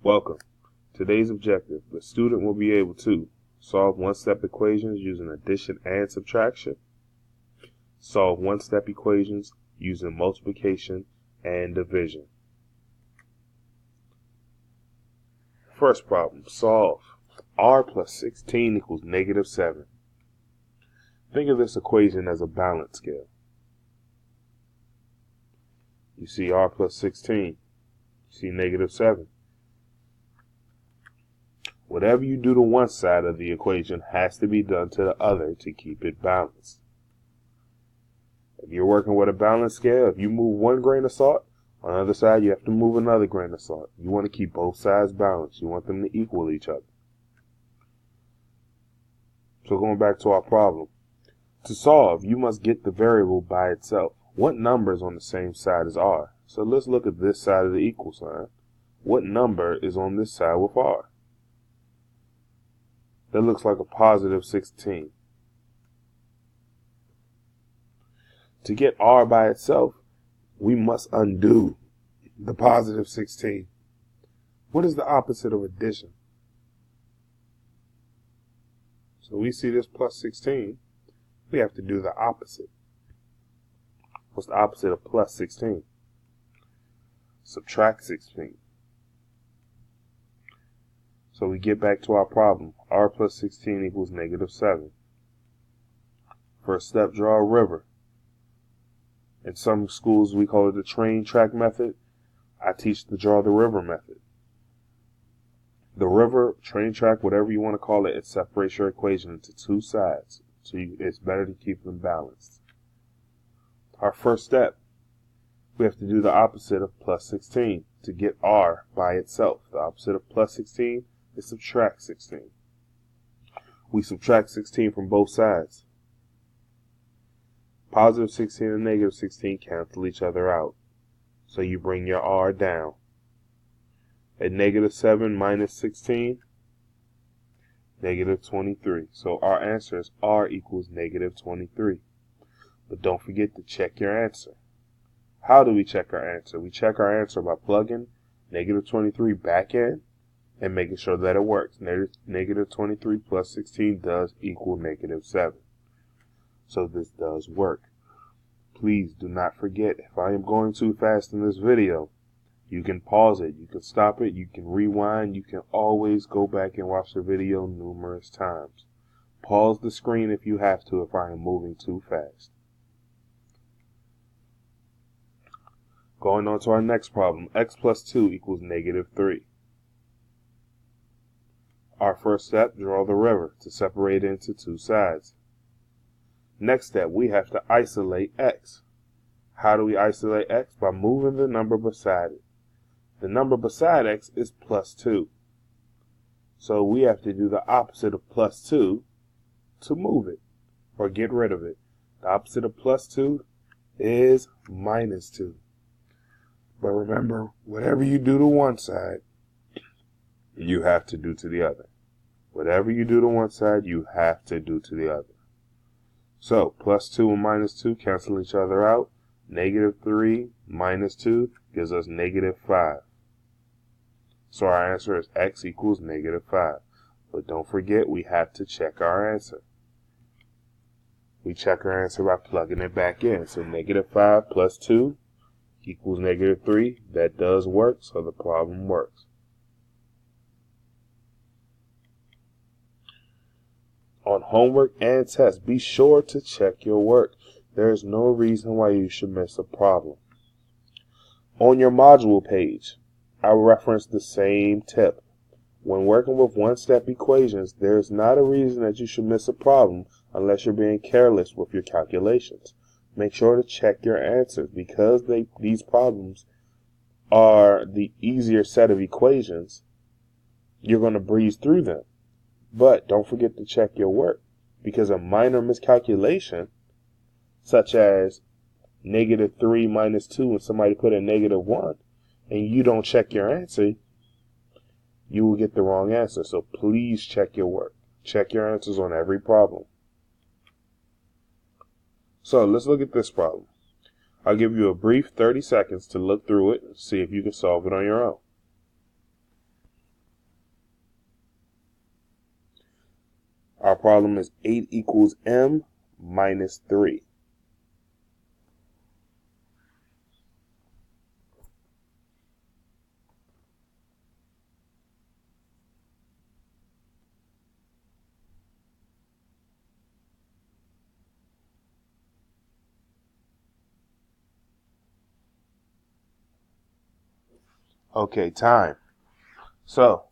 Welcome. Today's objective: the student will be able to solve one-step equations using addition and subtraction, solve one-step equations using multiplication and division. First problem, solve. R plus 16 equals negative 7. Think of this equation as a balance scale. You see R plus 16, you see negative 7. Whatever you do to one side of the equation has to be done to the other to keep it balanced. If you're working with a balance scale, if you move one grain of salt, on the other side you have to move another grain of salt. You want to keep both sides balanced. You want them to equal each other. So going back to our problem. To solve, you must get the variable by itself. What number is on the same side as R? So let's look at this side of the equal sign. What number is on this side with R? That looks like a positive 16. To get R by itself, we must undo the positive 16. What is the opposite of addition? So we see this plus 16. We have to do the opposite. What's the opposite of plus 16? Subtract 16. So we get back to our problem. R plus 16 equals negative 7. First step, draw a river. In some schools we call it the train track method. I teach the draw the river method. The river, train track, whatever you want to call it, it separates your equation into two sides. So it's better to keep them balanced. Our first step, we have to do the opposite of plus 16 to get R by itself. The opposite of plus 16 is subtract 16. We subtract 16 from both sides. Positive 16 and negative 16 cancel each other out. So you bring your R down. At negative 7 minus 16, negative 23. So our answer is R equals negative 23. But don't forget to check your answer. How do we check our answer? We check our answer by plugging negative 23 back in and making sure that it works. Negative 23 plus 16 does equal negative 7. So this does work. Please do not forget, if I am going too fast in this video, you can pause it, you can stop it, you can rewind, you can always go back and watch the video numerous times. Pause the screen if you have to if I am moving too fast. Going on to our next problem, x plus 2 equals negative 3. Our first step, draw the river to separate it into two sides. Next step, we have to isolate x. How do we isolate x? By moving the number beside it. The number beside x is plus 2. So we have to do the opposite of plus 2 to move it or get rid of it. The opposite of plus 2 is minus 2. But remember, whatever you do to one side, you have to do to the other. Whatever you do to one side, you have to do to the other. So, plus 2 and minus 2 cancel each other out. Negative 3 minus 2 gives us negative 5. So our answer is x equals negative 5. But don't forget, we have to check our answer. We check our answer by plugging it back in. So negative 5 plus 2 equals negative 3. That does work, so the problem works. On homework and tests, be sure to check your work. There is no reason why you should miss a problem. On your module page, I reference the same tip. When working with one-step equations, there is not a reason that you should miss a problem unless you're being careless with your calculations. Make sure to check your answers because these problems are the easier set of equations. You're going to breeze through them. But don't forget to check your work, because a minor miscalculation, such as negative 3 minus 2 and somebody put a negative 1, and you don't check your answer, you will get the wrong answer. So please check your work. Check your answers on every problem. So let's look at this problem. I'll give you a brief 30 seconds to look through it and see if you can solve it on your own. problem is 8 equals m minus 3. Okay, time. So,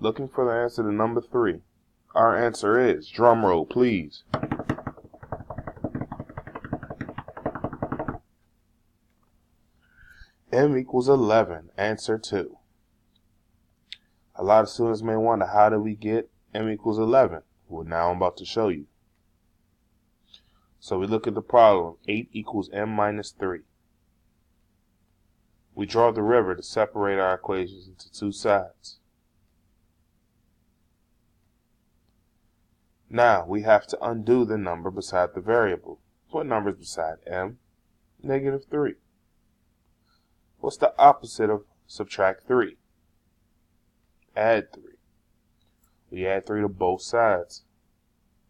looking for the answer to number 3. Our answer is, drum roll please, m equals 11, answer 2. A lot of students may wonder, how do we get m equals 11? Well, now I'm about to show you. So we look at the problem, 8 equals m minus 3. We draw the river to separate our equations into two sides. Now we have to undo the number beside the variable. What number is beside m? Negative 3. What's the opposite of subtract 3? Add 3. We add 3 to both sides.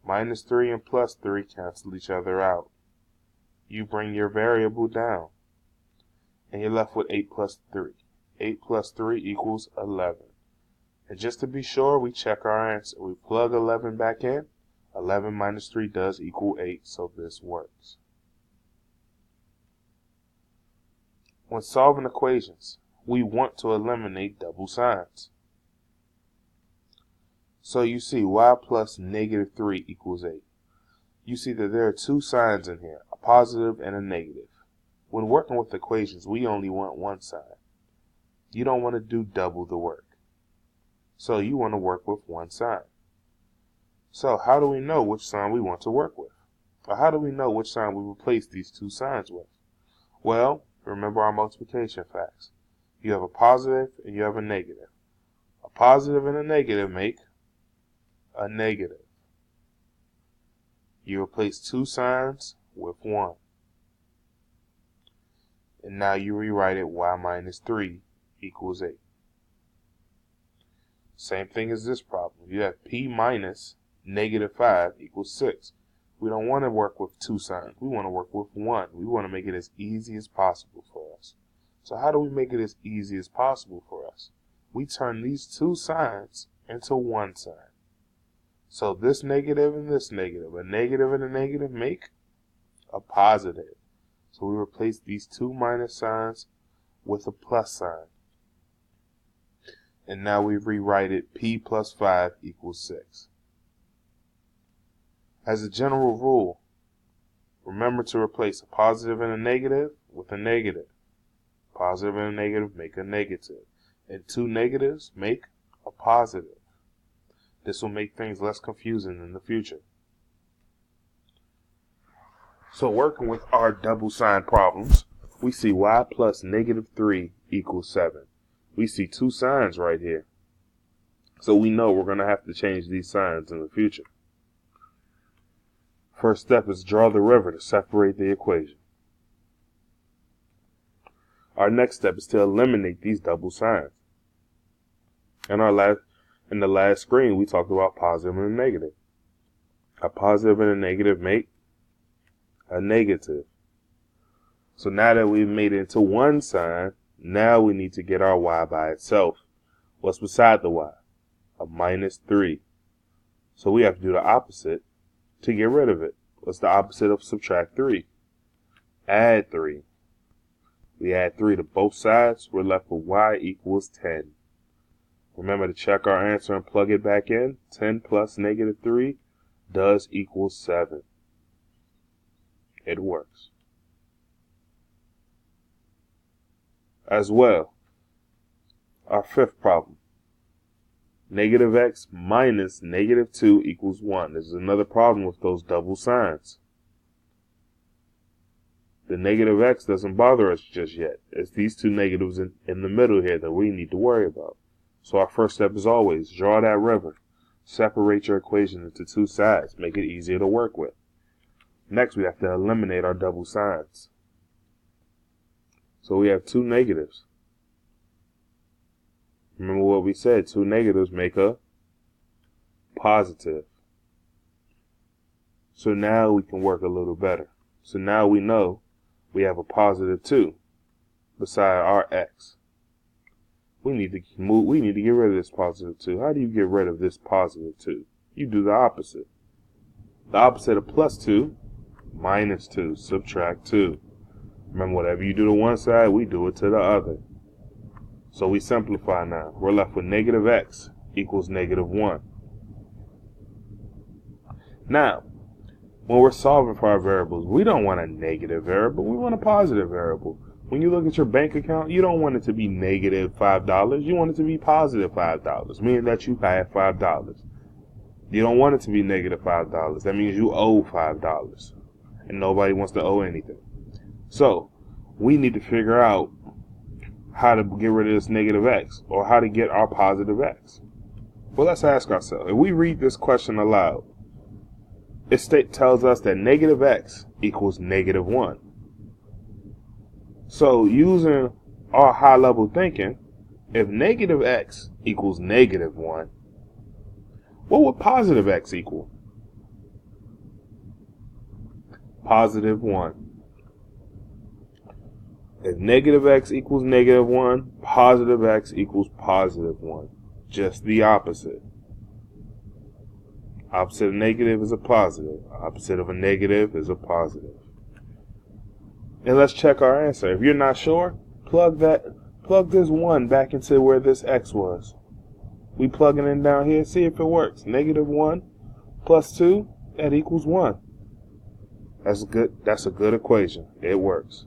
Minus 3 and plus 3 cancel each other out. You bring your variable down, and you're left with 8 plus 3. 8 plus 3 equals 11. And just to be sure, we check our answer. We plug 11 back in. 11 minus 3 does equal 8, so this works. When solving equations, we want to eliminate double signs. So you see y plus negative 3 equals 8. You see that there are two signs in here, a positive and a negative. When working with equations, we only want one sign. You don't want to do double the work. So you want to work with one sign. So how do we know which sign we want to work with? Or how do we know which sign we replace these two signs with? Well, remember our multiplication facts. You have a positive and you have a negative. A positive and a negative make a negative. You replace two signs with one. And now you rewrite it y minus 3 equals 8. Same thing as this problem. You have p minus negative 5 equals 6. We don't want to work with two signs. We want to work with one. We want to make it as easy as possible for us. So how do we make it as easy as possible for us? We turn these two signs into one sign. So this negative and this negative, a negative and a negative make a positive. So we replace these two minus signs with a plus sign. And now we rewrite it p plus 5 equals 6. As a general rule, remember to replace a positive and a negative with a negative. Positive and a negative make a negative. And two negatives make a positive. This will make things less confusing in the future. So working with our double sign problems, we see y plus negative 3 equals 7. We see two signs right here. So we know we're going to have to change these signs in the future. First step is draw the river to separate the equation. Our next step is to eliminate these double signs. In the last screen, we talked about positive and a negative. A positive and a negative make a negative. So now that we've made it into one sign, now we need to get our y by itself. What's beside the y? A minus 3. So we have to do the opposite to get rid of it. What's the opposite of subtract 3? Add 3. We add 3 to both sides. We're left with y equals 10. Remember to check our answer and plug it back in. 10 plus negative 3 does equal 7. It works. As well, our fifth problem. Negative x minus negative 2 equals 1. This is another problem with those double signs. The negative x doesn't bother us just yet. It's these two negatives in the middle here that we need to worry about. So our first step is always draw that river. Separate your equation into two sides. Make it easier to work with. Next, we have to eliminate our double signs. So we have two negatives. Remember what we said, two negatives make a positive. So now we can work a little better. So now we know we have a positive 2 beside our x. We need to get rid of this positive 2. How do you get rid of this positive 2? You do the opposite. The opposite of plus 2, minus 2. Subtract 2. Remember, whatever you do to one side, we do it to the other. So we simplify now. We're left with negative x equals negative 1. Now, when we're solving for our variables, we don't want a negative variable. We want a positive variable. When you look at your bank account, you don't want it to be negative $5. You want it to be positive $5, meaning that you have $5. You don't want it to be negative $5. That means you owe $5. And nobody wants to owe anything. So, we need to figure out how to get rid of this negative x, or how to get our positive x. Well, let's ask ourselves, if we read this question aloud, it tells us that negative x equals negative 1. So, using our high-level thinking, if negative x equals negative 1, what would positive x equal? Positive 1. If negative x equals negative 1, positive x equals positive 1. Just the opposite. Opposite of negative is a positive. Opposite of a negative is a positive. And let's check our answer. If you're not sure, plug this 1 back into where this x was. We plug it in down here, see if it works. Negative 1 plus 2, that equals 1. That's good. That's a good equation. It works.